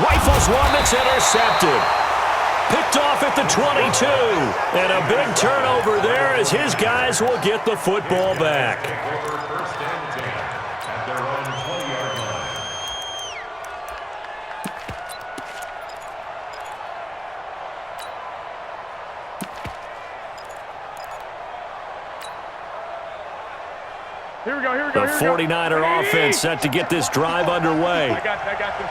Rifles one that's intercepted. Picked off at the 22. And a big turnover there as his guys will get the football back. Here we go. The 49er offense set to get this drive underway. I got this.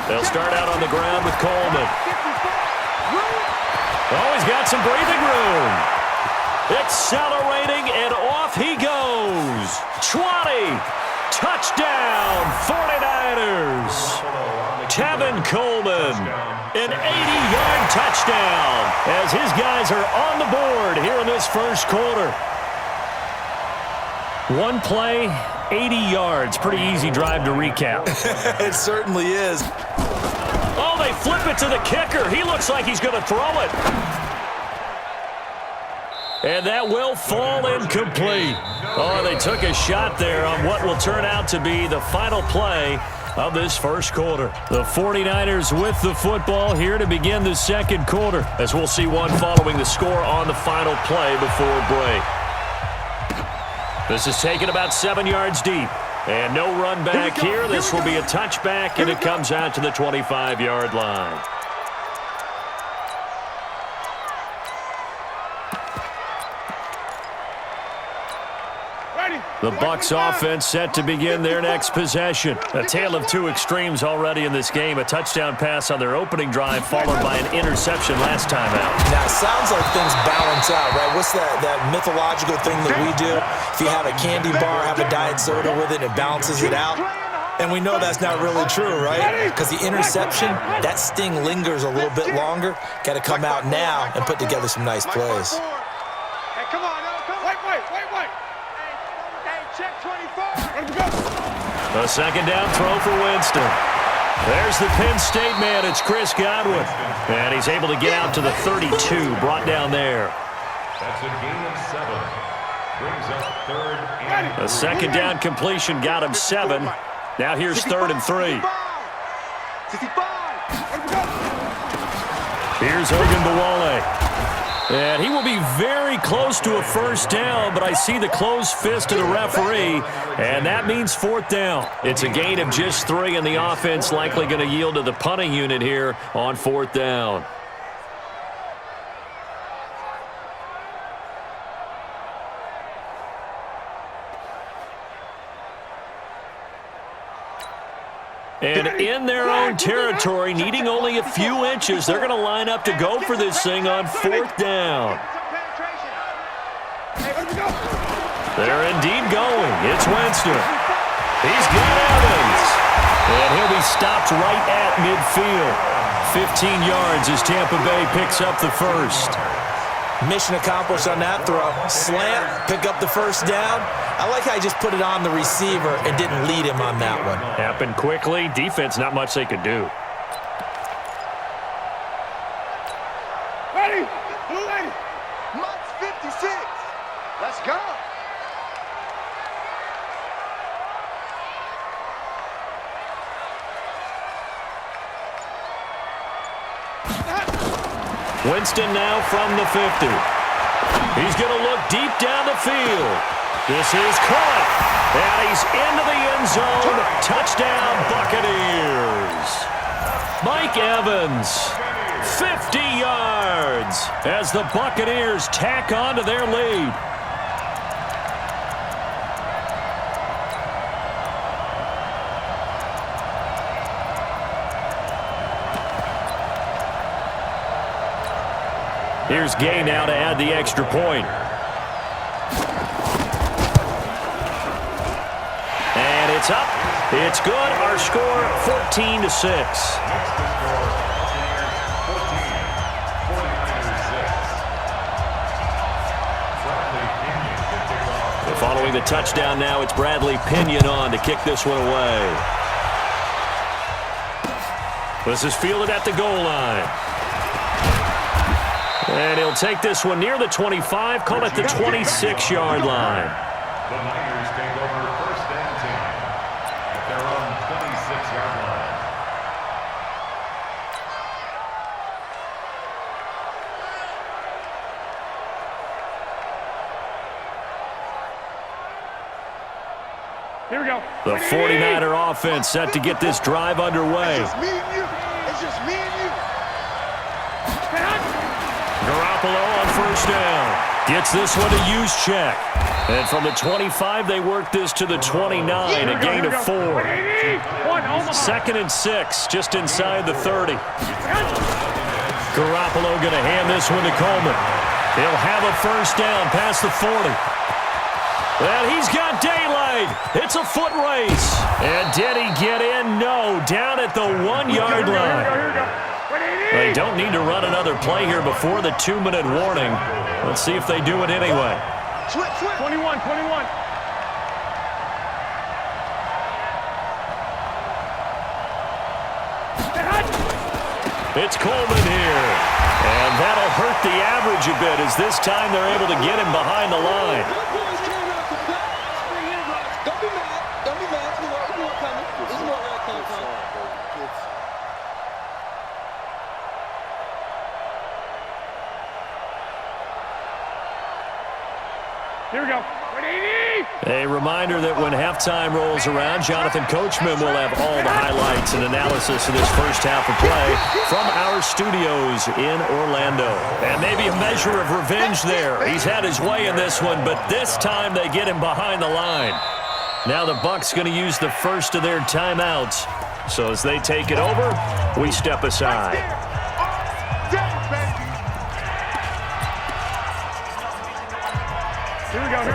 They'll start out on the ground with Coleman. Oh, he's got some breathing room. Accelerating, and off he goes. 20. Touchdown, 49ers. Tevin Coleman, an 80-yard touchdown as his guys are on the board here in this first quarter. One play, 80 yards. Pretty easy drive to recap. It certainly is. Oh, they flip it to the kicker. He looks like he's going to throw it. And that will fall incomplete. Oh, they took a shot there on what will turn out to be the final play of this first quarter. The 49ers with the football here to begin the second quarter, as we'll see one following the score on the final play before break. This is taken about 7 yards deep. And no run back here. This will be a touchback, and it comes out to the 25-yard line. The Bucs offense set to begin their next possession. A tale of two extremes already in this game. A touchdown pass on their opening drive followed by an interception last time out. Now, it sounds like things balance out, right? What's that mythological thing that we do? If you have a candy bar, have a diet soda with it, it balances it out. And we know that's not really true, right? Because the interception, that sting lingers a little bit longer. Got to come out now and put together some nice plays. Hey, come on. Wait. Check 24. A second down throw for Winston. There's the Penn State man. It's Chris Godwin. And he's able to get out to the 32, brought down there. That's a gain of 7. Brings up third and A second down completion got him 7. Now here's 3rd and 3. Here's Ogunbowale. And he will be very close to a first down, but I see the closed fist of the referee, and that means 4th down. It's a gain of just 3, and the offense likely going to yield to the punting unit here on 4th down. And in their own territory, needing only a few inches, they're going to line up to go for this thing on 4th down. They're indeed going. It's Winston. He's got Evans. And he'll be stopped right at midfield. 15 yards as Tampa Bay picks up the first. Mission accomplished on that throw. Slant, pick up the first down. I like how he just put it on the receiver and didn't lead him on that one. Happened quickly. Defense, not much they could do. Ready? Blue lady. Mux 56. Let's go. Winston now from the 50. He's going to look deep down the field. This is caught. And he's into the end zone. Touchdown, Buccaneers. Mike Evans, 50 yards as the Buccaneers tack on to their lead. Here's Gay now to add the extra point. And it's up. It's good. Our score, 14-6. Following the touchdown now, it's Bradley Pinion on to kick this one away. This is fielded at the goal line. And he'll take this one near the 25, call it the 26-yard line. The Niners take over 1st and 10 at their 6-yard line. Here we go. The 49er offense set to get this drive underway. It's just me and you. It's just me and you. Garoppolo on first down. Gets this one to use check. And from the 25, they work this to the 29, a gain of 4. 2nd and 6, just inside the 30. Garoppolo going to hand this one to Coleman. He'll have a first down past the 40. And he's got daylight. It's a foot race. And did he get in? No, down at the 1-yard line. They don't need to run another play here before the 2-minute warning. Let's see if they do it anyway. 21. It's Coleman here. And that'll hurt the average a bit as this time they're able to get him behind the line. Don't be mad. We know it coming. This is where it came from. Here we go. A reminder that when halftime rolls around, Jonathan Coachman will have all the highlights and analysis of this first half of play from our studios in Orlando. And maybe a measure of revenge there. He's had his way in this one, but this time they get him behind the line. Now the Bucs going to use the first of their timeouts. So as they take it over, we step aside.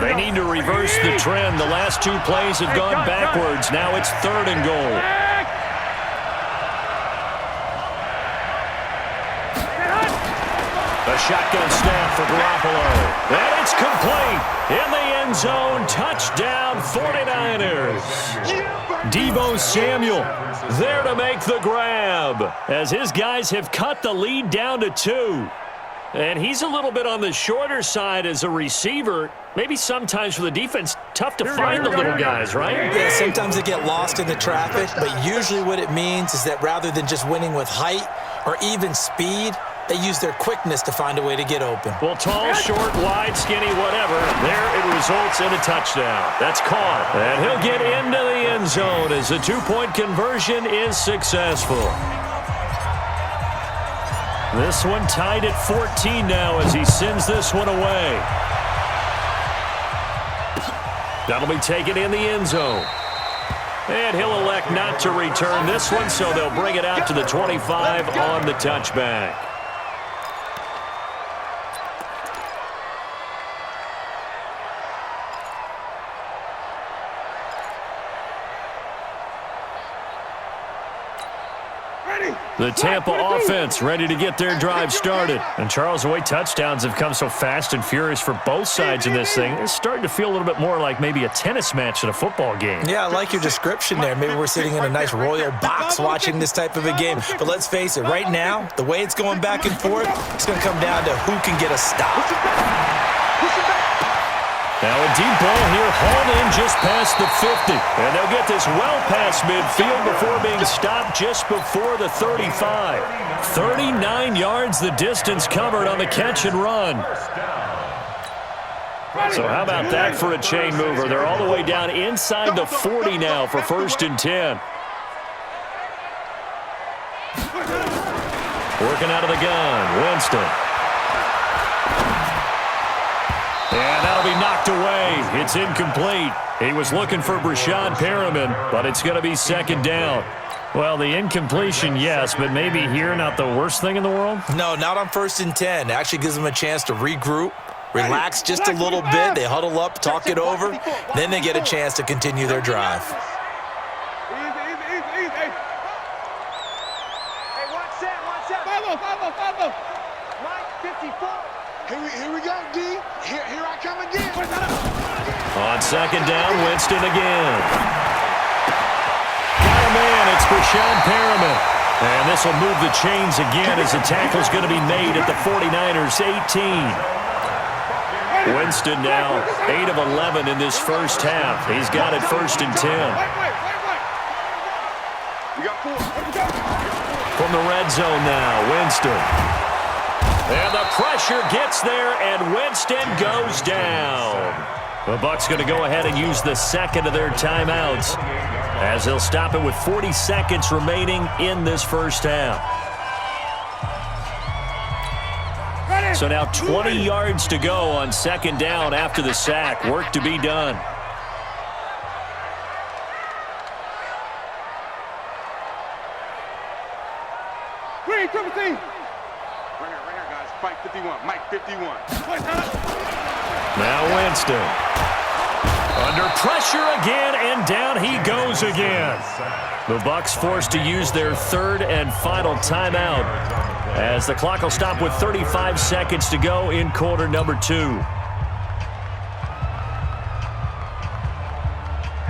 They need to reverse the trend. The last 2 plays have gone backwards. Now it's 3rd and goal. A shotgun snap for Garoppolo. And it's complete. In the end zone. Touchdown 49ers. Deebo Samuel there to make the grab as his guys have cut the lead down to 2. And he's a little bit on the shorter side as a receiver. Maybe sometimes for the defense, tough to find the little guys, right? Yeah, sometimes they get lost in the traffic, but usually what it means is that rather than just winning with height or even speed, they use their quickness to find a way to get open. Well, tall, short, wide, skinny, whatever, there it results in a touchdown. That's caught. And he'll get into the end zone as the 2-point conversion is successful. This one tied at 14 now as he sends this one away. That'll be taken in the end zone. And he'll elect not to return this one, so they'll bring it out to the 25 on the touchback. The Tampa offense ready to get their drive started. And Charles, the way touchdowns have come so fast and furious for both sides in this thing, it's starting to feel a little bit more like maybe a tennis match at a football game. Yeah, I like your description there. Maybe we're sitting in a nice royal box watching this type of a game. But let's face it, right now, the way it's going back and forth, it's going to come down to who can get a stop. Now a deep ball here, hauled in just past the 50. And they'll get this well past midfield before being stopped just before the 35. 39 yards the distance covered on the catch and run. So how about that for a chain mover? They're all the way down inside the 40 now for 1st and 10. Working out of the gun, Winston. And that'll be knocked away. It's incomplete. He was looking for Brashad Perriman, but it's going to be 2nd down. Well, the incompletion, yes, but maybe here not the worst thing in the world? No, not on 1st and 10. It actually gives them a chance to regroup, relax just a little bit. They huddle up, talk it over. Then they get a chance to continue their drive. Hey, watch that. 5-0. Mike, 54. Here we go, D. Here I come again. On 2nd down, Winston again. Got a man, it's Brashad Perriman. And this will move the chains again as the tackle's going to be made at the 49ers' 18. Winston now 8 of 11 in this first half. He's got it 1st and 10. We got 4. From the red zone now, Winston. And the pressure gets there, and Winston goes down. The Bucs going to go ahead and use the second of their timeouts as they'll stop it with 40 seconds remaining in this first half. So now 20 yards to go on second down after the sack. Work to be done. Green, triple team. Right here, guys. Mike 51. Mike 51. Now Winston. Under pressure again, and down he goes again. The Bucs forced to use their third and final timeout as the clock will stop with 35 seconds to go in quarter number 2.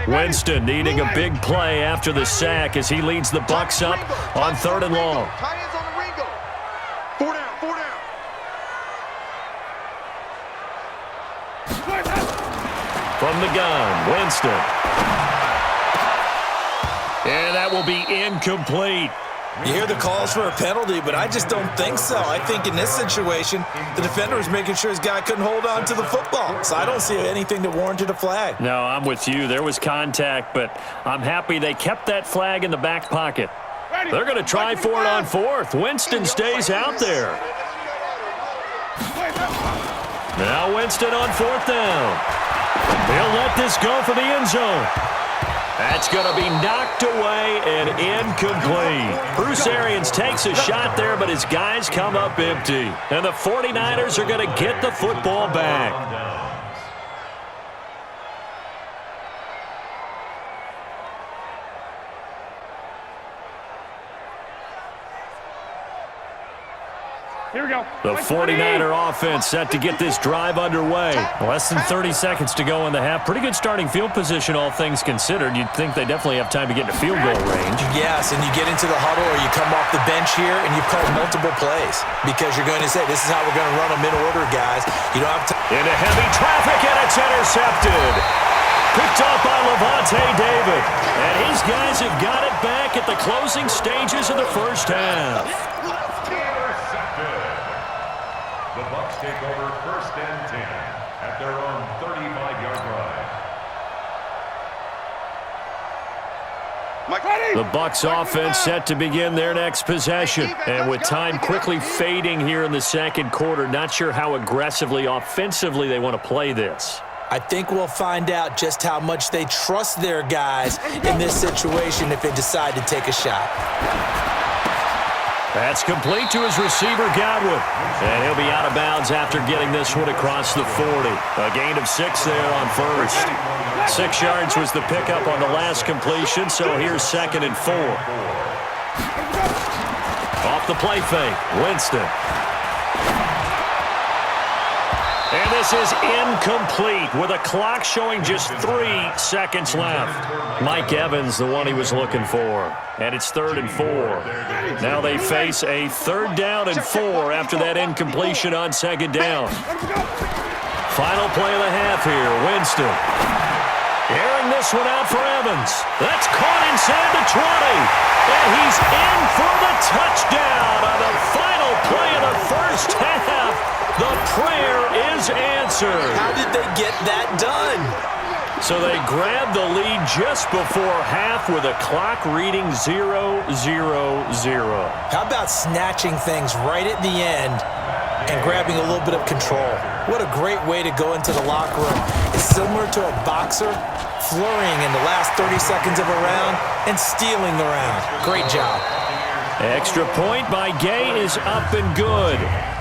Winston needing a big play after the sack as he leads the Bucs up on 3rd and long. Tight ends on the Ringo. 4 down, 4 down. From the gun, Winston. And that will be incomplete. You hear the calls for a penalty, but I just don't think so. I think in this situation, the defender was making sure his guy couldn't hold on to the football. So I don't see anything that warranted a flag. No, I'm with you. There was contact, but I'm happy they kept that flag in the back pocket. They're going to try for it on 4th. Winston stays out there. Now Winston on 4th down. He'll let this go for the end zone. That's going to be knocked away and incomplete. Bruce Arians takes a shot there, but his guys come up empty. And the 49ers are going to get the football back. Here we go. The 49er offense set to get this drive underway. Less than 30 seconds to go in the half. Pretty good starting field position, all things considered. You'd think they definitely have time to get into field goal range. Yes, and you get into the huddle or you come off the bench here and you've called multiple plays because you're going to say, this is how we're going to run them in order, guys. You don't have to. Into heavy traffic, and it's intercepted. Picked off by Levante David. And his guys have got it back at the closing stages of the first half. The Bucs take over 1st and 10 at their own 35-yard line. The Bucs offense set to begin their next possession. And with time quickly fading here in the second quarter, not sure how aggressively, offensively they want to play this. I think we'll find out just how much they trust their guys in this situation if they decide to take a shot. That's complete to his receiver, Godwin. And he'll be out of bounds after getting this one across the 40. A gain of 6 there on 1st. 6 yards was the pickup on the last completion, so here's 2nd and 4. Off the play fake, Winston. And this is incomplete with a clock showing just 3 seconds left. Mike Evans, the one he was looking for. And it's 3rd and 4. Now they face a 3rd down and 4 after that incompletion on 2nd down. Final play of the half here, Winston. Airing this one out for Evans. That's caught inside the 20. And he's in for the touchdown on the final play of the first half. The prayer is answered. How did they get that done? So they grabbed the lead just before half with a clock reading 0-0-0. How about snatching things right at the end and grabbing a little bit of control? What a great way to go into the locker room. It's similar to a boxer flurrying in the last 30 seconds of a round and stealing the round. Great job. Extra point by Gay is up and good.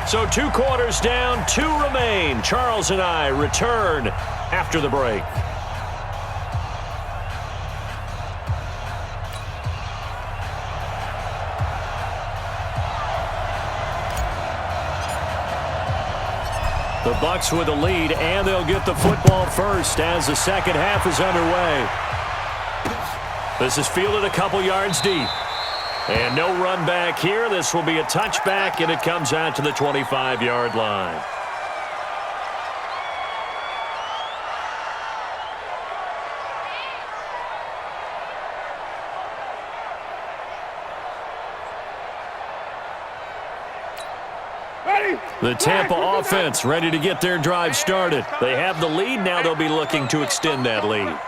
So 2 quarters down, 2 remain. Charles and I return after the break. The Bucs with the lead, and they'll get the football first as the second half is underway. This is fielded a couple yards deep. And no run back here. This will be a touchback, and it comes out to the 25-yard line. The Tampa offense ready to get their drive started. They have the lead. Now they'll be looking to extend that lead.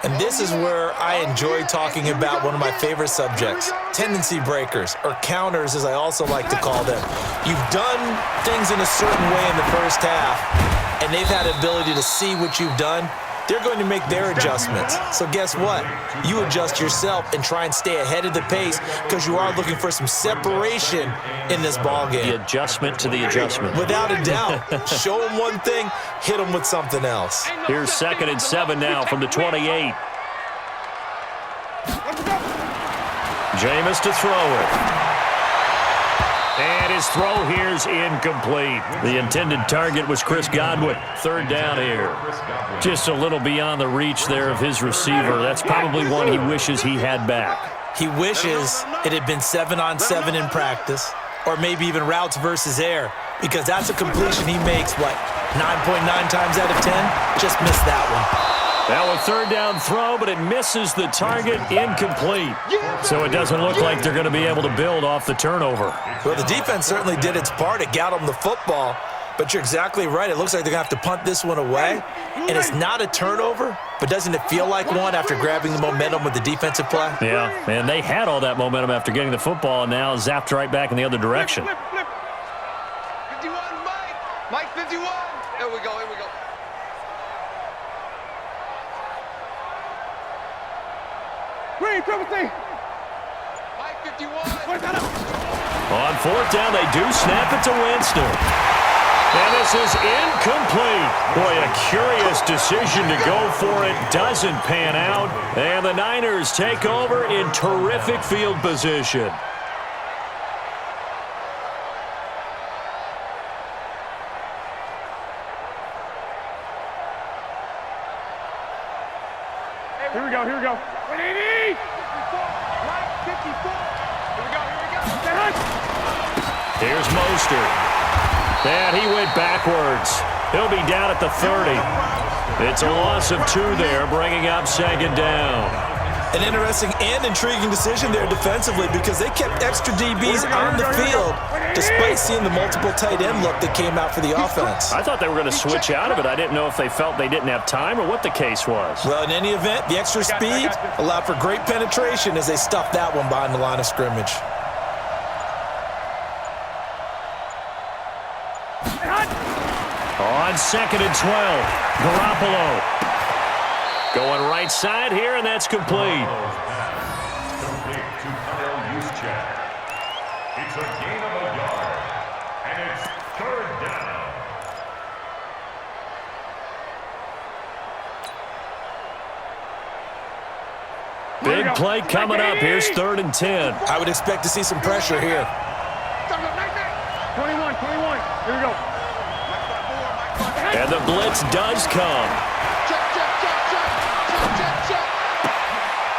And this is where I enjoy talking about one of my favorite subjects, tendency breakers, or counters as I also like to call them. You've done things in a certain way in the first half, and they've had the ability to see what you've done. They're going to make their adjustments. So guess what? You adjust yourself and try and stay ahead of the pace because you are looking for some separation in this ballgame. The adjustment to the adjustment. Without a doubt. Show them one thing, hit them with something else. Here's 2nd and 7 now from the 28. Jameis to throw it. And his throw here's incomplete. The intended target was Chris Godwin. 3rd down here. Just a little beyond the reach there of his receiver. That's probably one he wishes he had back. He wishes it had been 7-on-7 in practice, or maybe even routes versus air, because that's a completion he makes, 9.9 times out of 10? Just missed that one. Now a 3rd down throw, but it misses the target, incomplete. So it doesn't look like they're going to be able to build off the turnover. Well, the defense certainly did its part. It got them the football, but you're exactly right. It looks like they're going to have to punt this one away, and it's not a turnover, but doesn't it feel like one after grabbing the momentum with the defensive play? Yeah, and they had all that momentum after getting the football, and now zapped right back in the other direction. 51, Mike. Mike 51. Here we go, here we go. Green, triple C. Mike 51. On 4th down, they do snap it to Winston. And this is incomplete. Boy, a curious decision to go for it. Doesn't pan out. And the Niners take over in terrific field position. Here we go, here we go. 180! Mike 54. Here we go, here we go. Here's Mostert. And he went backwards. He'll be down at the 30. It's a loss of 2 there, bringing up 2nd down. An interesting and intriguing decision there defensively because they kept extra DBs on the field despite seeing the multiple tight end look that came out for the offense. I thought they were going to switch out of it. I didn't know if they felt they didn't have time or what the case was. Well, in any event, the extra speed allowed for great penetration as they stuffed that one behind the line of scrimmage. On 2nd and 12, Garoppolo. Going right side here, and that's complete. Complete to Kyle Juszczyk. It's a gain of a yard, and it's 3rd down. Big play coming up. Here's 3rd and 10. I would expect to see some pressure here. 21, here we go. And the blitz does come.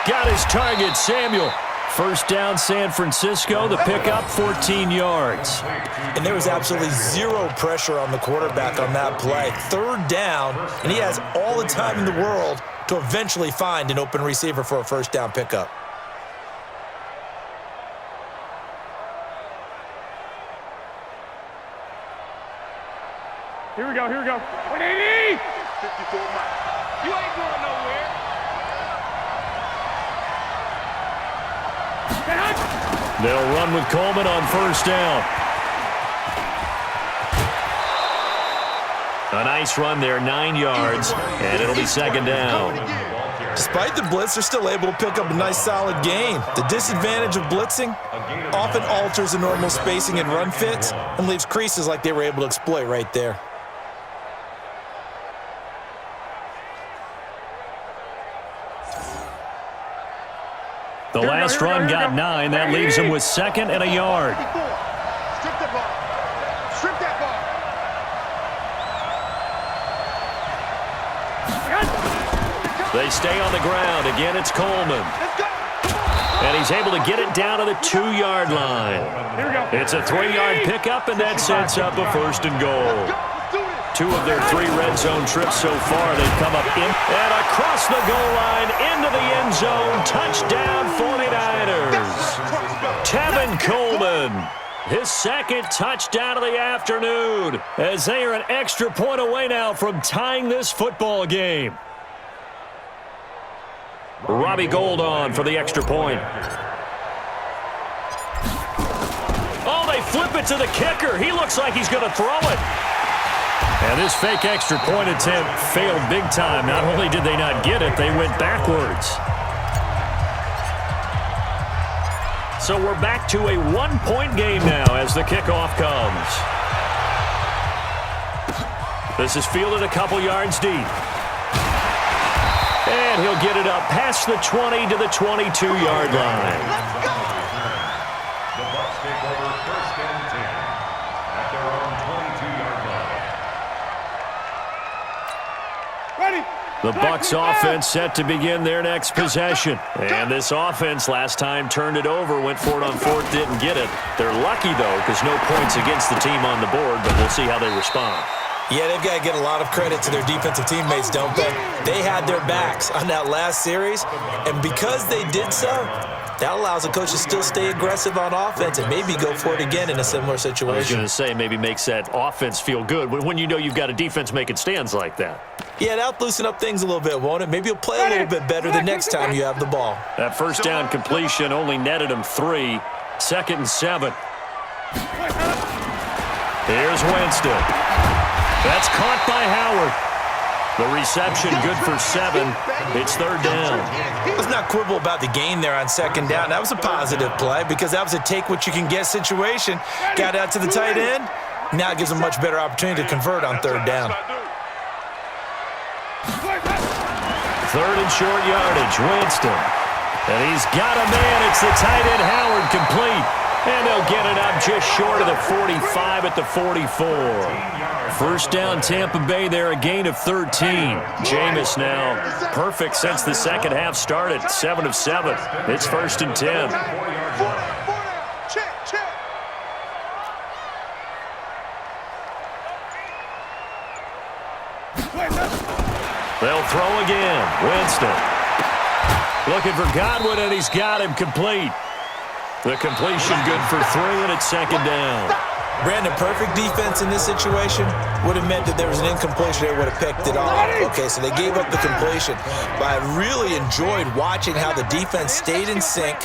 Got his target, Samuel. 1st down, San Francisco. The pickup, 14 yards. And there was absolutely zero pressure on the quarterback on that play. 3rd down, and he has all the time in the world to eventually find an open receiver for a 1st down pickup. Here we go, here we go. 180! 54, Mike. You ain't going nowhere. They'll run with Coleman on 1st down. A nice run there, 9 yards, and it'll be 2nd down. Despite the blitz, they're still able to pick up a nice solid gain. The disadvantage of blitzing often alters the normal spacing and run fits and leaves creases like they were able to exploit right there. The last run got 9. That leaves him with 2nd and a yard. Strip that ball. Strip that ball. They stay on the ground. Again, it's Coleman. Let's go. And he's able to get it down to the 2-yard line. Here we go. It's a 3-yard pickup, and that sets up a 1st and goal. Let's do this. 2 of their 3 red zone trips so far. They've come up in and across the goal line into the end zone. Touchdown 49ers. Tevin Coleman His second touchdown of the afternoon, as they are an extra point away now from tying this football game. Robbie Gould on for the extra point. Oh, they flip it to the kicker. He looks like he's going to throw it. And this fake extra point attempt failed big time. Not only did they not get it, they went backwards. So we're back to a one-point game now as the kickoff comes. This is fielded a couple yards deep. And he'll get it up past the 20 to the 22-yard line. The Bucs take over 1st and 10 at their own 22-yard line. Ready. The Bucs offense set to begin their next possession. And this offense last time turned it over, went for it on 4th, didn't get it. They're lucky, though, because no points against the team on the board, but we'll see how they respond. Yeah, they've got to get a lot of credit to their defensive teammates, don't they? They had their backs on that last series, and because they did so, that allows the coach to still stay aggressive on offense and maybe go for it again in a similar situation. I was going to say, maybe makes that offense feel good when you know you've got a defense making stands like that. Yeah, that'll loosen up things a little bit, won't it? Maybe you'll play a little bit better the next time you have the ball. That first down completion only netted him 3. 2nd and 7. Here's Winston. That's caught by Howard. The reception good for 7. It's 3rd down. Let's not quibble about the gain there on 2nd down. That was a positive play because that was a take-what-you-can-get situation. Got out to the tight end. Now it gives them a much better opportunity to convert on 3rd down. 3rd and short yardage, Winston. And he's got a man. It's the tight end, Howard, complete. And they'll get it up just short of the 45 at the 44. 1st down, Tampa Bay there, a gain of 13. Jameis now perfect since the second half started, 7 of 7. It's 1st and 10. They'll throw again. Winston looking for Godwin, and he's got him complete. The completion good for 3, and it's 2nd down. Brandon, perfect defense in this situation would have meant that there was an incompletion. They would have picked it off. Okay, so they gave up the completion. But I really enjoyed watching how the defense stayed in sync,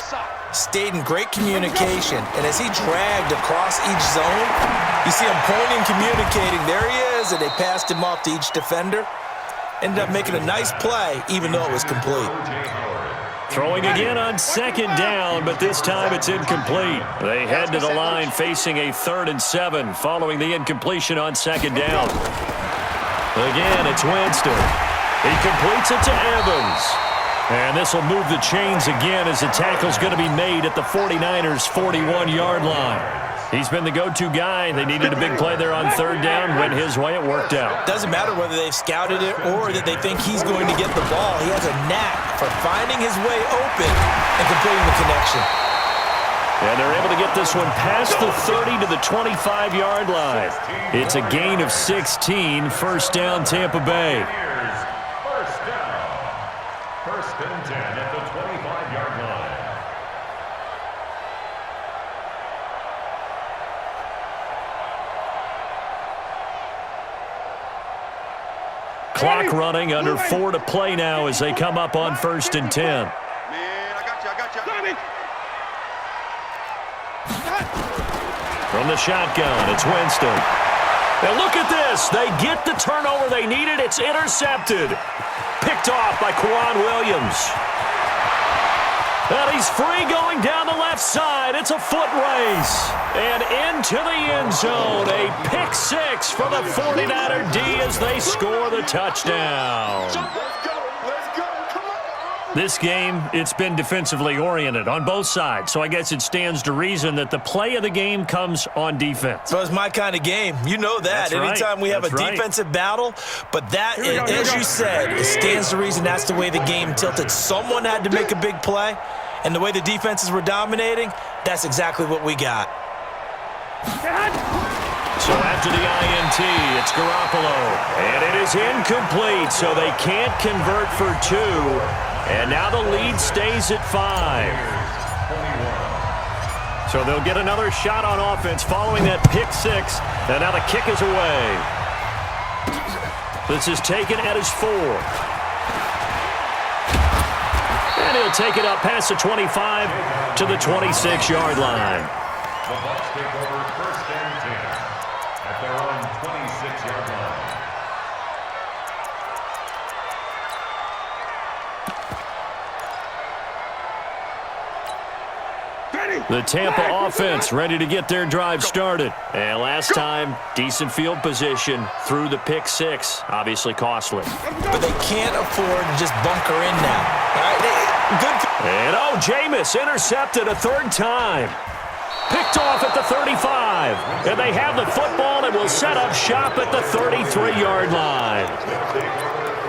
stayed in great communication, and as he dragged across each zone, you see him pointing, communicating. There he is, and they passed him off to each defender. Ended up making a nice play, even though it was complete. Throwing again on 2nd down, but this time it's incomplete. They head to the line facing a 3rd and 7 following the incompletion on 2nd down. Again, it's Winston. He completes it to Evans. And this will move the chains again as the tackle's going to be made at the 49ers' 41-yard line. He's been the go-to guy. They needed a big play there on 3rd down. Went his way. It worked out. Doesn't matter whether they've scouted it or that they think he's going to get the ball. He has a knack for finding his way open and completing the connection. And they're able to get this one past the 30 to the 25-yard line. It's a gain of 16. 1st down, Tampa Bay. 1st down. 1st and 10 at the 25-yard line. Clock running, under 4 to play now as they come up on 1st and 10. Man, I got you. From the shotgun, it's Winston. Now look at this. They get the turnover they needed. It's intercepted. Picked off by Quan Williams. And he's free going down the left side. It's a foot race. And into the end zone. A pick 6 for the 49er D as they score the touchdown. Let's go. Come on. This game, it's been defensively oriented on both sides. So I guess it stands to reason that the play of the game comes on defense. So it's my kind of game. You know that. That's right. Anytime we have That's a right. defensive battle, but that, as you said, it stands to reason that's the way the game tilted. Someone had to make a big play, and the way the defenses were dominating, that's exactly what we got. So after the INT, it's Garoppolo. And it is incomplete, so they can't convert for 2. And now the lead stays at 5. So they'll get another shot on offense following that pick six. And now the kick is away. This is taken at his 4. And he'll take it up past the 25 to the 26-yard line. The Bucs take over 1st and 10 at their own 26-yard line. The Tampa offense ready to get their drive started. And last time, decent field position through the pick six. Obviously costly. But they can't afford to just bunker in now. All right, good. And Jameis intercepted a 3rd time. Picked off at the 35. And they have the football and will set up shop at the 33-yard line.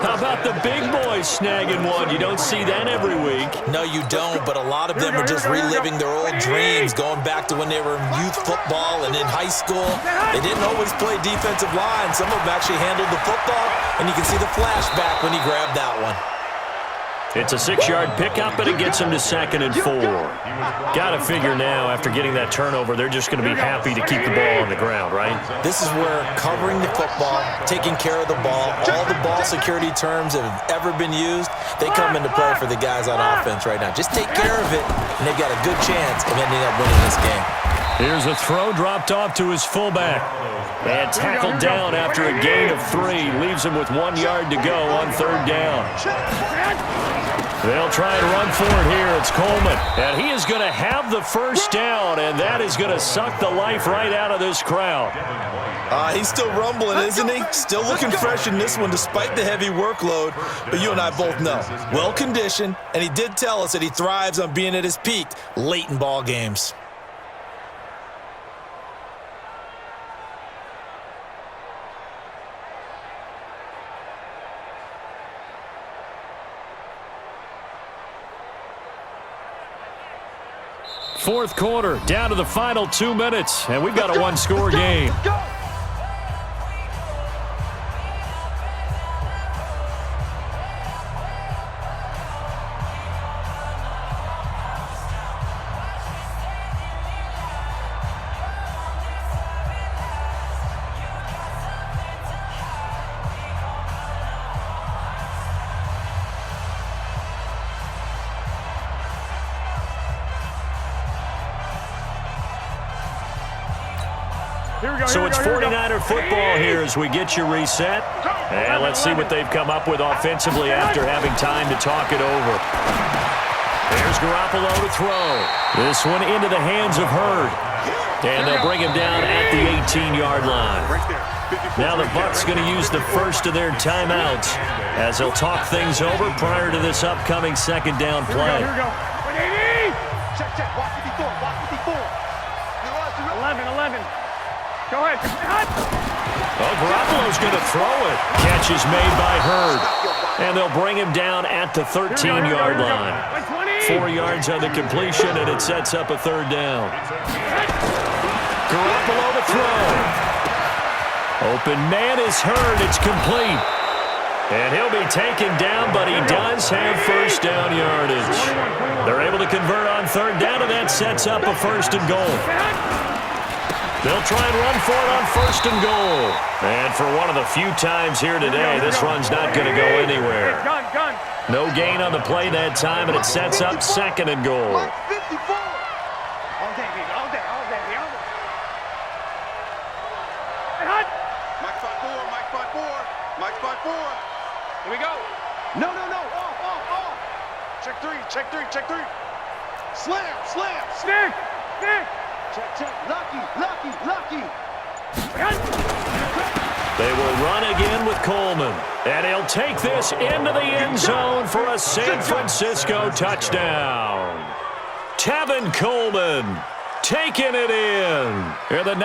How about the big boys snagging one? You don't see that every week. No, you don't, but a lot of them are just reliving their old dreams, going back to when they were in youth football and in high school. They didn't always play defensive line. Some of them actually handled the football, and you can see the flashback when he grabbed that one. It's a 6-yard pickup, and it gets him to 2nd and 4. Got to figure now, after getting that turnover, they're just going to be happy to keep the ball on the ground, right? This is where covering the football, taking care of the ball, all the ball security terms that have ever been used, they come into play for the guys on offense right now. Just take care of it, and they've got a good chance of ending up winning this game. Here's a throw dropped off to his fullback. And tackled down after a gain of 3. Leaves him with 1 yard to go on 3rd down. They'll try and run for it here. It's Coleman. And he is going to have the 1st down, and that is going to suck the life right out of this crowd. He's still rumbling, isn't he? Still looking fresh in this one despite the heavy workload. But you and I both know, well-conditioned, and he did tell us that he thrives on being at his peak late in ball games. Fourth quarter, down to the final 2 minutes, and we've got a 1-score game. So it's 49er football here as we get you reset. And let's see what they've come up with offensively after having time to talk it over. There's Garoppolo to throw. This one into the hands of Hurd. And they'll bring him down at the 18-yard line. Now the Bucs going to use the first of their timeouts as they'll talk things over prior to this upcoming 2nd down play. Here we go. Check, check. Watch 54. Watch 54. 11. Go ahead. Well, Garoppolo's going to throw it. Catch is made by Hurd. And they'll bring him down at the 13-yard line. 4 yards on the completion, and it sets up a 3rd down. Garoppolo to throw. Open man is Hurd. It's complete. And he'll be taken down, but he does have 1st down yardage. They're able to convert on 3rd down, and that sets up a 1st and goal. They'll try and run for it on 1st and goal. And for one of the few times here today, this run's not going to go anywhere. No gain on the play that time, and it sets up 2nd and goal. Mike 54. All day, baby. All day. Mike 5-4. Mike 5-4. Mike 5-4. Here we go. No. Off. Check 3. Slam. Stick. Check. Lucky. They will run again with Coleman. And he'll take this into the end zone for a San Francisco touchdown. Tevin Coleman taking it in. Here the